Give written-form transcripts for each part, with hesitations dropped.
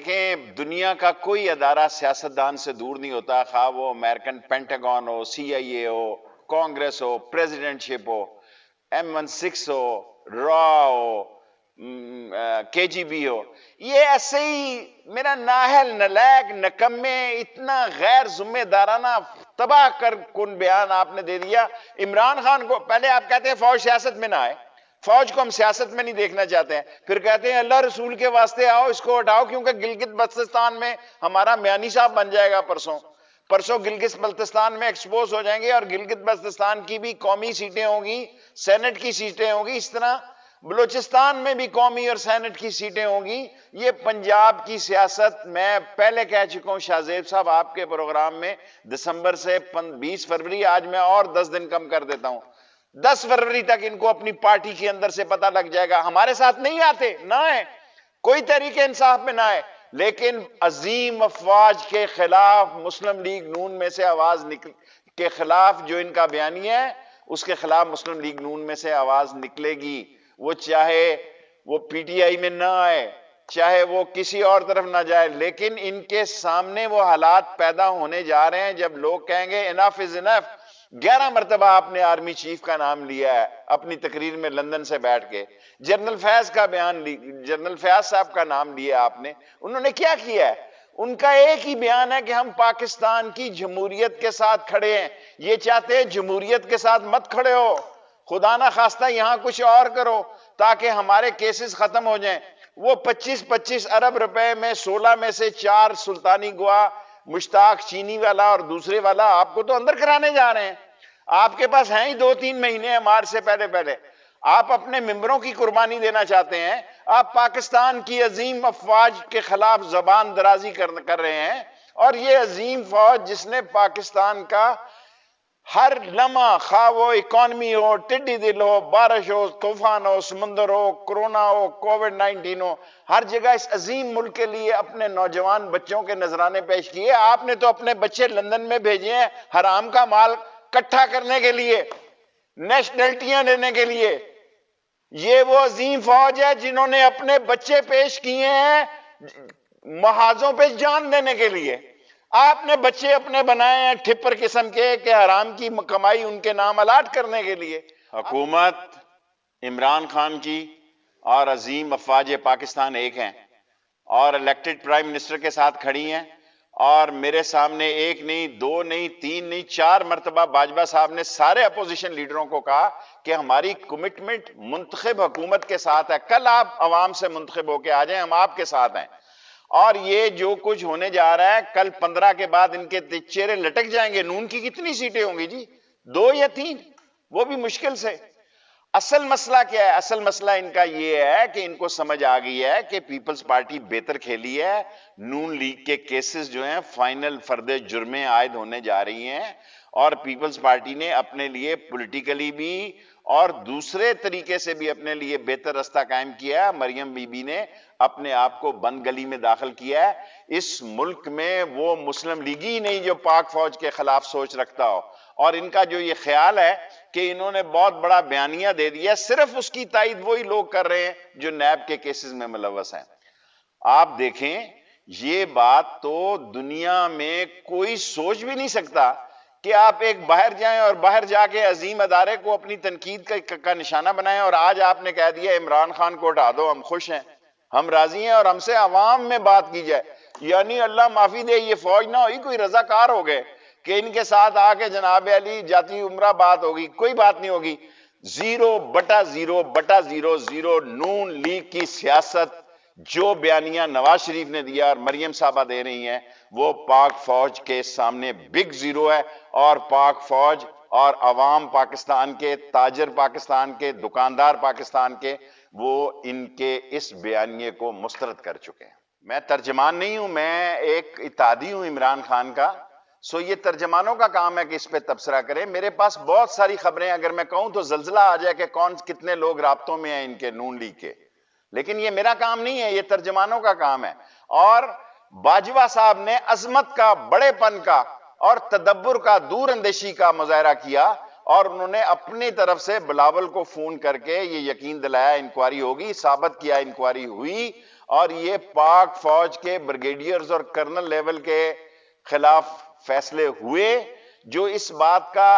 دیکھیں دنیا کا کوئی ادارہ سیاستدان سے دور نہیں ہوتا، خواہ وہ امریکن پینٹاگون ہو، سی آئی اے ہو، کانگریس ہو، پریزیڈنٹ ہو، M16 ہو، را ہو، کے جی بی ہو، یہ ایسے ہی میرا نااہل نلائق نکمے اتنا غیر ذمہ دارانہ تباہ کر کن بیان آپ نے دے دیا عمران خان کو۔ پہلے آپ کہتے ہیں فوج سیاست میں نہ آئے، فوج کو ہم سیاست میں نہیں دیکھنا چاہتے ہیں، پھر کہتے ہیں اللہ رسول کے واسطے آؤ اس کو ہٹاؤ کیونکہ گلگت بلتستان میں ہمارا میانی صاحب بن جائے گا پرسوں گلگت بلتستان میں ایکسپوز ہو جائیں گے، اور گلگت بلتستان کی بھی قومی سیٹیں ہوں گی، سینٹ کی سیٹیں ہوں گی، اس طرح بلوچستان میں بھی قومی اور سینٹ کی سیٹیں ہوں گی۔ یہ پنجاب کی سیاست میں پہلے کہہ چکا ہوں شاہ زیب صاحب آپ کے پروگرام میں، دسمبر سے 20 فروری، آج میں اور 10 دن کم کر دیتا ہوں، 10 فروری تک ان کو اپنی پارٹی کے اندر سے پتہ لگ جائے گا۔ ہمارے ساتھ نہیں آتے نہ ہے، کوئی تحریک انصاف میں نہ ہے، لیکن عظیم افواج کے خلاف مسلم لیگ نون میں سے آواز کے خلاف جو ان کا بیانیہ ہے اس کے خلاف مسلم لیگ نون میں سے آواز نکلے گی، وہ چاہے وہ پی ٹی آئی میں نہ آئے، چاہے وہ کسی اور طرف نہ جائے، لیکن ان کے سامنے وہ حالات پیدا ہونے جا رہے ہیں جب لوگ کہیں گے انف از انف۔ 11 مرتبہ آپ نے آرمی چیف کا نام لیا ہے اپنی تقریر میں لندن سے بیٹھ کے، جنرل فیاض کا جنرل فیاض صاحب کا نام لیا آپ نے، انہوں نے کیا کیا ہے؟ ان کا ایک ہی بیان ہے کہ ہم پاکستان کی جمہوریت کے ساتھ کھڑے ہیں۔ یہ چاہتے ہیں جمہوریت کے ساتھ مت کھڑے ہو، خدا نہ خواستہ یہاں کچھ اور کرو تاکہ ہمارے کیسز ختم ہو جائیں۔ وہ 25 ارب روپے میں 16 میں سے 4 سلطانی گوا مشتاق چینی والا اور دوسرے والا آپ کو تو اندر کرانے جا رہے ہیں۔ آپ کے پاس ہیں ہی 2-3 مہینے مار سے پہلے آپ اپنے ممبروں کی قربانی دینا چاہتے ہیں، آپ پاکستان کی عظیم افواج کے خلاف زبان درازی کر رہے ہیں، اور یہ عظیم فوج جس نے پاکستان کا ہر لمحہ، خواہ وہ اکانومی ہو، ٹڈی دل ہو، بارش ہو، طوفان ہو، سمندر ہو، کرونا ہو، کووڈ-19 ہو، ہر جگہ اس عظیم ملک کے لیے اپنے نوجوان بچوں کے نذرانے پیش کیے۔ آپ نے تو اپنے بچے لندن میں بھیجے ہیں حرام کا مال اکٹھا کرنے کے لیے، نیشنلٹیاں لینے کے لیے۔ یہ وہ عظیم فوج ہے جنہوں نے اپنے بچے پیش کیے ہیں محاذوں پہ جان دینے کے لیے۔ آپ نے بچے اپنے بنائے ہیں ٹھپر قسم کے کہ حرام کی کمائی ان کے نام الاٹ کرنے کے لیے۔ حکومت عمران خان کی اور عظیم افواج پاکستان ایک ہیں اور الیکٹڈ پرائم منسٹر کے ساتھ کھڑی ہیں، اور میرے سامنے 1 نہیں 2 نہیں 3 نہیں 4 مرتبہ باجوہ صاحب نے سارے اپوزیشن لیڈروں کو کہا کہ ہماری کمٹمنٹ منتخب حکومت کے ساتھ ہے، کل آپ عوام سے منتخب ہو کے آ جائیں، ہم آپ کے ساتھ ہیں۔ اور یہ جو کچھ ہونے جا رہا ہے کل 15 کے بعد ان کے چہرے لٹک جائیں گے۔ نون کی کتنی سیٹیں ہوں گی جی؟ 2 یا 3، وہ بھی مشکل سے۔ اصل مسئلہ کیا ہے؟ اصل مسئلہ ان کا یہ ہے کہ ان کو سمجھ آ گئی ہے کہ پیپلز پارٹی بہتر کھیلی ہے، نون لیگ کے کیسز جو ہیں فائنل فرد جرمیں عائد ہونے جا رہی ہیں، اور پیپلز پارٹی نے اپنے لیے پولیٹیکلی بھی اور دوسرے طریقے سے بھی اپنے لیے بہتر راستہ قائم کیا ہے۔ مریم بی بی نے اپنے آپ کو بند گلی میں داخل کیا ہے۔ اس ملک میں وہ مسلم لیگی نہیں جو پاک فوج کے خلاف سوچ رکھتا ہو، اور ان کا جو یہ خیال ہے کہ انہوں نے بہت بڑا بیانیہ دے دیا، صرف اس کی تائید وہی لوگ کر رہے ہیں جو نیب کے کیسز میں ملوث ہیں۔ آپ دیکھیں یہ بات تو دنیا میں کوئی سوچ بھی نہیں سکتا کہ آپ ایک باہر جائیں اور باہر جا کے عظیم ادارے کو اپنی تنقید کا نشانہ بنائیں، اور آج آپ نے کہہ دیا عمران خان کو ہٹا دو، ہم خوش ہیں، ہم راضی ہیں، اور ہم سے عوام میں بات کی جائے۔ یعنی اللہ معافی دے، یہ فوج نہ ہوئی کوئی رضاکار ہو گئے کہ ان کے ساتھ آ کے جناب علی جاتی عمرہ بات ہوگی، کوئی بات نہیں ہوگی۔ 0/0/0 نون لیگ کی سیاست جو بیانیہ نواز شریف نے دیا اور مریم صاحبہ دے رہی ہیں وہ پاک فوج کے سامنے بگ زیرو ہے، اور پاک فوج اور عوام پاکستان کے، تاجر پاکستان کے، دکاندار پاکستان کے، وہ ان کے اس بیانیے کو مسترد کر چکے ہیں۔ میں ترجمان نہیں ہوں، میں ایک اتحادی ہوں عمران خان کا، سو یہ ترجمانوں کا کام ہے کہ اس پہ تبصرہ کریں۔ میرے پاس بہت ساری خبریں، اگر میں کہوں تو زلزلہ آ جائے کہ کتنے لوگ رابطوں میں ہیں ان کے نون لیگ کے، لیکن یہ میرا کام نہیں ہے، یہ ترجمانوں کا کام ہے۔ اور باجوہ صاحب نے عظمت کا، بڑے پن کا اور تدبر کا، دور اندیشی کا مظاہرہ کیا، اور انہوں نے اپنی طرف سے بلاول کو فون کر کے یہ یقین دلایا انکوائری ہوگی، ثابت کیا انکوائری ہوئی، اور یہ پاک فوج کے بریگیڈیئرز اور کرنل لیول کے خلاف فیصلے ہوئے جو اس بات کا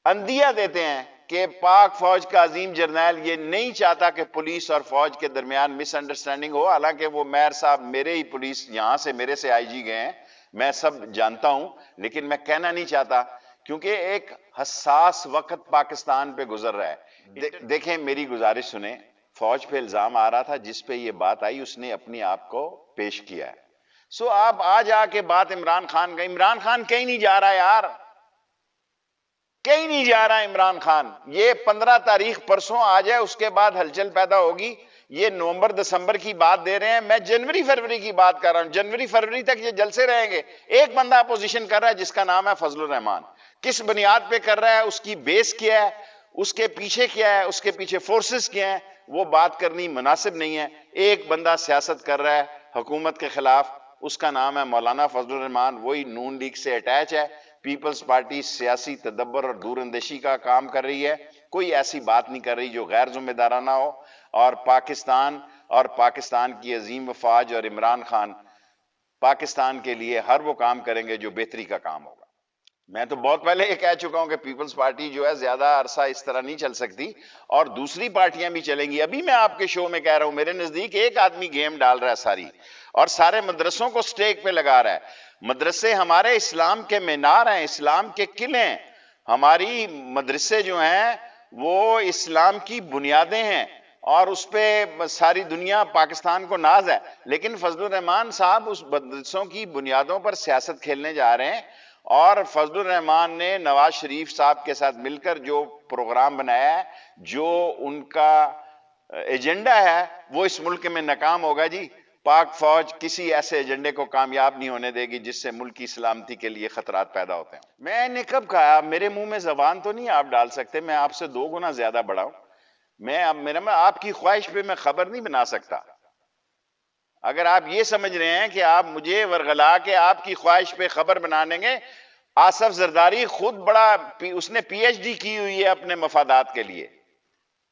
اندیہ دیتے ہیں کہ پاک فوج کا عظیم جرنیل یہ نہیں چاہتا کہ پولیس اور فوج کے درمیان مس انڈرسٹینڈنگ ہو. حالانکہ وہ میر صاحب میرے ہی پولیس یہاں سے میرے سے آئی جی گئے ہیں, میں سب جانتا ہوں, لیکن میں کہنا نہیں چاہتا کیونکہ ایک حساس وقت پاکستان پہ گزر رہا ہے. دیکھیں میری گزارش سنیں, فوج پہ الزام آ رہا تھا, جس پہ یہ بات آئی اس نے اپنی آپ کو پیش کیا ہے. سو آپ آ جا کے بات عمران خان کا, عمران خان کہیں نہیں جا رہا یار, کہیں نہیں جا رہا عمران خان. یہ 15 تاریخ پرسوں آ جائے اس کے بعد ہلچل پیدا ہوگی. یہ نومبر دسمبر کی بات دے رہے ہیں, میں جنوری فروری کی بات کر رہا ہوں. جنوری فروری تک یہ جلسے رہیں گے. ایک بندہ اپوزیشن کر رہا ہے جس کا نام ہے فضل الرحمان. کس بنیاد پہ کر رہا ہے, اس کی بیس کیا ہے, اس کے پیچھے کیا ہے, اس کے پیچھے فورسز کیا ہیں, وہ بات کرنی مناسب نہیں ہے. ایک بندہ سیاست کر رہا ہے حکومت کے خلاف, اس کا نام ہے مولانا فضل الرحمان, وہی نون لیگ سے اٹیچ ہے. پیپلز پارٹی سیاسی تدبر اور دور اندیشی کا کام کر رہی ہے, کوئی ایسی بات نہیں کر رہی جو غیر ذمہ دارانہ ہو. اور پاکستان کی عظیم افواج اور عمران خان پاکستان کے لیے ہر وہ کام کریں گے جو بہتری کا کام ہوگا. میں تو بہت پہلے یہ کہہ چکا ہوں کہ پیپلز پارٹی جو ہے زیادہ عرصہ اس طرح نہیں چل سکتی, اور دوسری پارٹیاں بھی چلیں گی. ابھی میں آپ کے شو میں کہہ رہا ہوں, میرے نزدیک ایک آدمی گیم ڈال رہا ہے ساری, اور سارے مدرسوں کو سٹیک پہ لگا رہا ہے. مدرسے ہمارے اسلام کے مینار ہیں, اسلام کے قلعے ہیں. ہماری مدرسے جو ہیں وہ اسلام کی بنیادیں ہیں, اور اس پہ ساری دنیا پاکستان کو ناز ہے. لیکن فضل الرحمان صاحب اس مدرسوں کی بنیادوں پر سیاست کھیلنے جا رہے ہیں, اور فضل الرحمان نے نواز شریف صاحب کے ساتھ مل کر جو پروگرام بنایا ہے, جو ان کا ایجنڈا ہے, وہ اس ملک میں ناکام ہوگا جی. پاک فوج کسی ایسے ایجنڈے کو کامیاب نہیں ہونے دے گی جس سے ملک کی سلامتی کے لیے خطرات پیدا ہوتے ہیں. میں نے کب کہا, میرے منہ میں زبان تو نہیں آپ ڈال سکتے, میں آپ سے 2 گنا زیادہ بڑا ہوں. میں آپ کی خواہش پہ میں خبر نہیں بنا سکتا. اگر آپ یہ سمجھ رہے ہیں کہ آپ مجھے ورغلا کے آپ کی خواہش پہ خبر بنانے گے, آصف زرداری خود بڑا, اس نے پی ایچ ڈی کی ہوئی ہے اپنے مفادات کے لیے,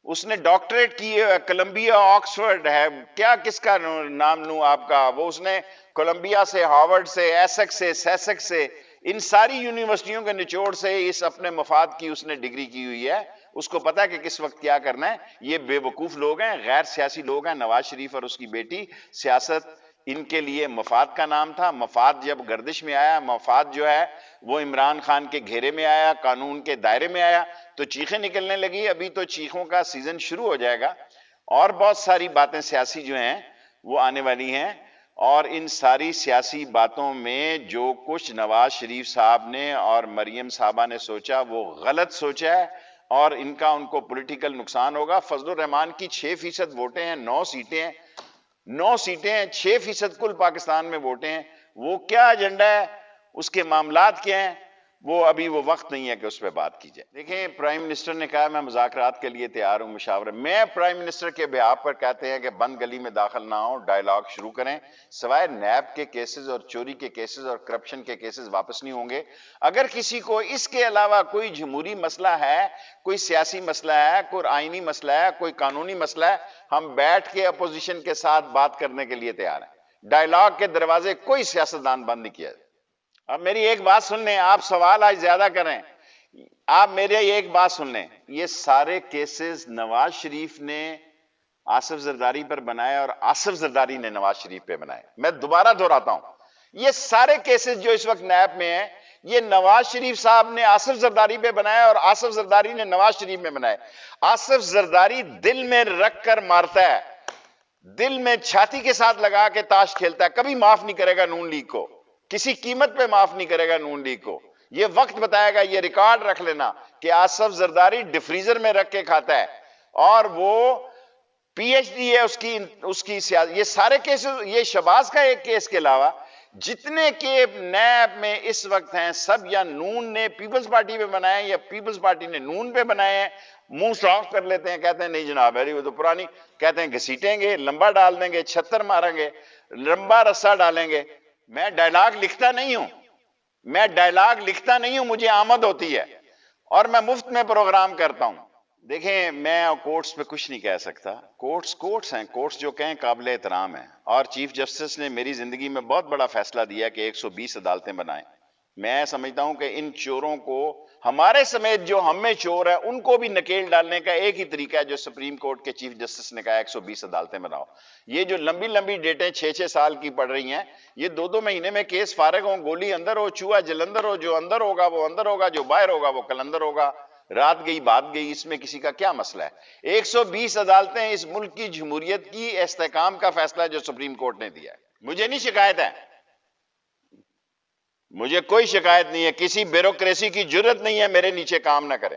اس نے ڈاکٹریٹ کی ہے, کولمبیا آکسفورڈ ہے, کیا کس کا نام لوں آپ کا, وہ اس نے کولمبیا سے, ہارورڈ سے, ایسیکس سے, سیسیکس سے, ان ساری یونیورسٹیوں کے نچوڑ سے اس اپنے مفاد کی اس نے ڈگری کی ہوئی ہے. اس کو پتا ہے کہ کس وقت کیا کرنا ہے. یہ بے وقوف لوگ ہیں, غیر سیاسی لوگ ہیں. نواز شریف اور اس کی بیٹی, سیاست ان کے لیے مفاد کا نام تھا. مفاد جب گردش میں آیا, مفاد جو ہے وہ عمران خان کے گھیرے میں آیا, قانون کے دائرے میں آیا, تو چیخیں نکلنے لگی. ابھی تو چیخوں کا سیزن شروع ہو جائے گا, اور بہت ساری باتیں سیاسی جو ہیں وہ آنے والی ہیں. اور ان ساری سیاسی باتوں میں جو کچھ نواز شریف صاحب نے اور مریم صاحبہ نے سوچا وہ غلط سوچا ہے, اور ان کا ان کو پولیٹیکل نقصان ہوگا. فضل الرحمان کی 6% ووٹیں ہیں, 9 سیٹیں ہیں, 9 سیٹیں ہیں, 6% کل پاکستان میں ووٹیں ہیں. وہ کیا ایجنڈا ہے, اس کے معاملات کیا ہیں, وہ ابھی وہ وقت نہیں ہے کہ اس پہ بات کی جائے. دیکھیں, پرائم منسٹر نے کہا میں مذاکرات کے لیے تیار ہوں, مشاورت. میں پرائم منسٹر کے بیہاف پر کہتے ہیں کہ بند گلی میں داخل نہ ہو, ڈائیلاگ شروع کریں. سوائے نیب کے کیسز اور چوری کے کیسز اور کرپشن کے کیسز واپس نہیں ہوں گے. اگر کسی کو اس کے علاوہ کوئی جمہوری مسئلہ ہے, کوئی سیاسی مسئلہ ہے, کوئی آئینی مسئلہ ہے, کوئی قانونی مسئلہ ہے, ہم بیٹھ کے اپوزیشن کے ساتھ بات کرنے کے لیے تیار ہیں. ڈائیلاگ کے دروازے کوئی سیاستدان بند نہیں کیا. اب میری ایک بات سن لیں, آپ سوال آج زیادہ کریں, آپ میرے ایک بات سن لیں. یہ سارے کیسز نواز شریف نے آصف زرداری پر بنائے, اور آصف زرداری نے نواز شریف پہ بنائے. میں دوبارہ دہراتا ہوں, یہ سارے کیسز جو اس وقت نیب میں ہیں, یہ نواز شریف صاحب نے آصف زرداری پہ بنایا, اور آصف زرداری نے نواز شریف میں بنائے. آصف زرداری دل میں رکھ کر مارتا ہے, دل میں چھاتی کے ساتھ لگا کے تاش کھیلتا ہے. کبھی معاف نہیں کرے گا نون لیگ کو, کسی قیمت پہ معاف نہیں کرے گا نون لیگ کو. یہ وقت بتائے گا, یہ ریکارڈ رکھ لینا کہ آصف زرداری ڈیفریزر میں رکھ کے کھاتا ہے, اور وہ پی ایچ ڈی ہے اس کی سیاست. یہ سارے کیسز, یہ شہباز کا ایک کیس کے علاوہ جتنے کے نیب میں اس وقت ہیں, سب یا نون نے پیپلز پارٹی پہ بنائے یا پیپلز پارٹی نے نون پہ بنائے ہیں. منہ صاف کر لیتے ہیں, کہتے ہیں نہیں جناب ہے وہ تو پرانی, کہتے ہیں گھسیٹیں گے, لمبا ڈال دیں گے, چھتر ماریں گے, لمبا رسہ ڈالیں گے. میں ڈائیلاگ لکھتا نہیں ہوں, میں ڈائیلاگ لکھتا نہیں ہوں, مجھے آمد ہوتی ہے, اور میں مفت میں پروگرام کرتا ہوں. دیکھیں میں کورٹس پہ کچھ نہیں کہہ سکتا، کورٹس ہیں، کورٹس جو کہیں قابل احترام ہیں، اور چیف جسٹس نے میری زندگی میں بہت بڑا فیصلہ دیا کہ 120 عدالتیں بنائیں۔ میں سمجھتا ہوں کہ ان چوروں کو، ہمارے سمیت جو ہم میں چور ہے، ان کو بھی نکیل ڈالنے کا ایک ہی طریقہ ہے جو سپریم کورٹ کے چیف جسٹس نے کہا 120 عدالتیں بناؤ۔ یہ جو لمبی لمبی ڈیٹیں 6 سال کی پڑ رہی ہیں، یہ 2 مہینے میں کیس فارغ ہوں، گولی اندر ہو، چوہا جلندر ہو، جو اندر ہوگا وہ اندر ہوگا، جو باہر ہوگا وہ کلندر ہوگا، رات گئی بات گئی، اس میں کسی کا کیا مسئلہ ہے؟ 120 عدالتیں اس ملک کی جمہوریت کی استحکام کا فیصلہ ہے جو سپریم کورٹ نے دیا ہے۔ مجھے نہیں شکایت ہے، مجھے کوئی شکایت نہیں ہے، کسی بیوروکریسی کی جرت نہیں ہے میرے نیچے کام نہ کریں۔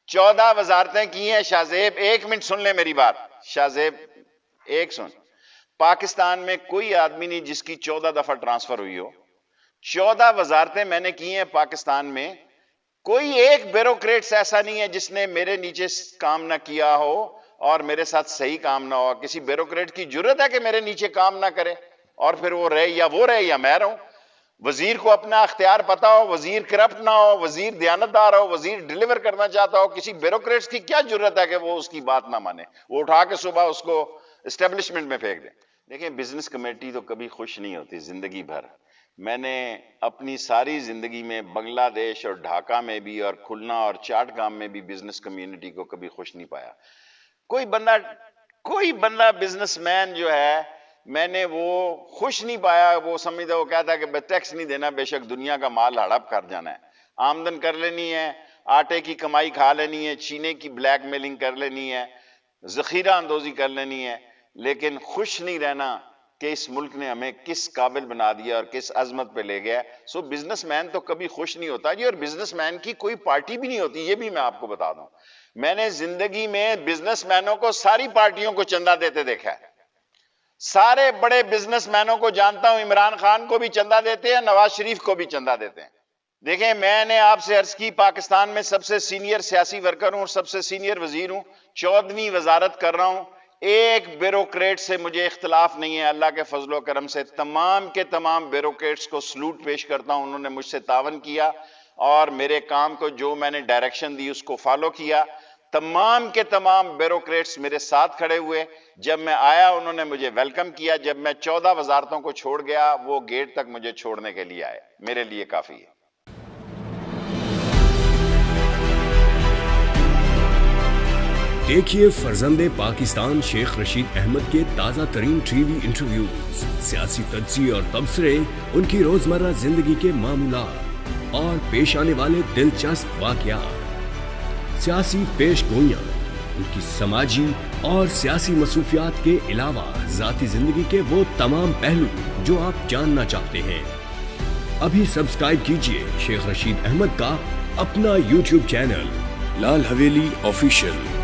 14 وزارتیں کی ہیں شاہ زیب، 1 منٹ سن لیں میری بات شاہ زیب، ایک سن۔ پاکستان میں کوئی آدمی نہیں جس کی 14 دفعہ ٹرانسفر ہوئی ہو۔ 14 وزارتیں میں نے کی ہیں پاکستان میں، کوئی ایک بیوروکریٹس ایسا نہیں ہے جس نے میرے نیچے کام نہ کیا ہو اور میرے ساتھ صحیح کام نہ ہو۔ کسی بیوروکریٹ کی جرت ہے کہ میرے نیچے کام نہ کرے اور پھر وہ رہے یا میں رہوں؟ وزیر کو اپنا اختیار پتا ہو، وزیر کرپٹ نہ ہو، وزیر دیانتدار ہو، وزیر ڈیلیور کرنا چاہتا ہو، کسی بیوروکریٹس کی کیا جرت ہے کہ وہ اس کی بات نہ مانے؟ وہ اٹھا کے صبح اس کو اسٹیبلشمنٹ میں پھینک دیں۔ دیکھیں بزنس کمیٹی تو کبھی خوش نہیں ہوتی زندگی بھر۔ میں نے اپنی ساری زندگی میں بنگلہ دیش اور ڈھاکہ میں بھی اور کھلنا اور چاٹگام میں بھی بزنس کمیونٹی کو کبھی خوش نہیں پایا۔ کوئی بندہ بزنس مین جو ہے میں نے وہ خوش نہیں پایا، وہ سمجھتا، وہ کہتا ہے کہ ٹیکس نہیں دینا، بے شک دنیا کا مال ہڑپ کر جانا ہے، آمدن کر لینی ہے، آٹے کی کمائی کھا لینی ہے، چینے کی بلیک میلنگ کر لینی ہے، ذخیرہ اندوزی کر لینی ہے، لیکن خوش نہیں رہنا کہ اس ملک نے ہمیں کس قابل بنا دیا اور کس عظمت پہ لے گیا۔ سو بزنس مین تو کبھی خوش نہیں ہوتا جی، اور بزنس مین کی کوئی پارٹی بھی نہیں ہوتی، یہ بھی میں آپ کو بتا دوں۔ میں نے زندگی میں بزنس مینوں کو ساری پارٹیوں کو چندہ دیتے دیکھا ہے، سارے بڑے بزنس مینوں کو جانتا ہوں، عمران خان کو بھی چندہ دیتے ہیں، نواز شریف کو بھی چندہ دیتے ہیں۔ دیکھیں میں نے آپ سے عرض کی پاکستان میں سب سے سینئر سیاسی ورکر ہوں، سب سے سینئر وزیر ہوں، 14ویں وزارت کر رہا ہوں، ایک بیوروکریٹ سے مجھے اختلاف نہیں ہے، اللہ کے فضل و کرم سے تمام کے تمام بیوروکریٹس کو سلوٹ پیش کرتا ہوں، انہوں نے مجھ سے تعاون کیا اور میرے کام کو جو میں نے ڈائریکشن دی اس کو فالو کیا۔ تمام کے تمام بیوروکریٹس میرے ساتھ کھڑے ہوئے، جب میں آیا انہوں نے مجھے ویلکم کیا، جب میں 14 وزارتوں کو چھوڑ گیا وہ گیٹ تک مجھے چھوڑنے کے لیے آئے، میرے لیے کافی ہے۔ دیکھیے فرزند پاکستان شیخ رشید احمد کے تازہ ترین ٹی وی انٹرویوز، سیاسی تجزیے اور تبصرے، ان کی روزمرہ زندگی کے معمولات اور پیش آنے والے دلچسپ واقعات، سیاسی پیش گوئیاں، ان کی سماجی اور سیاسی مصروفیات کے علاوہ ذاتی زندگی کے وہ تمام پہلو جو آپ جاننا چاہتے ہیں۔ ابھی سبسکرائب کیجئے شیخ رشید احمد کا اپنا یوٹیوب چینل لال حویلی آفیشیل۔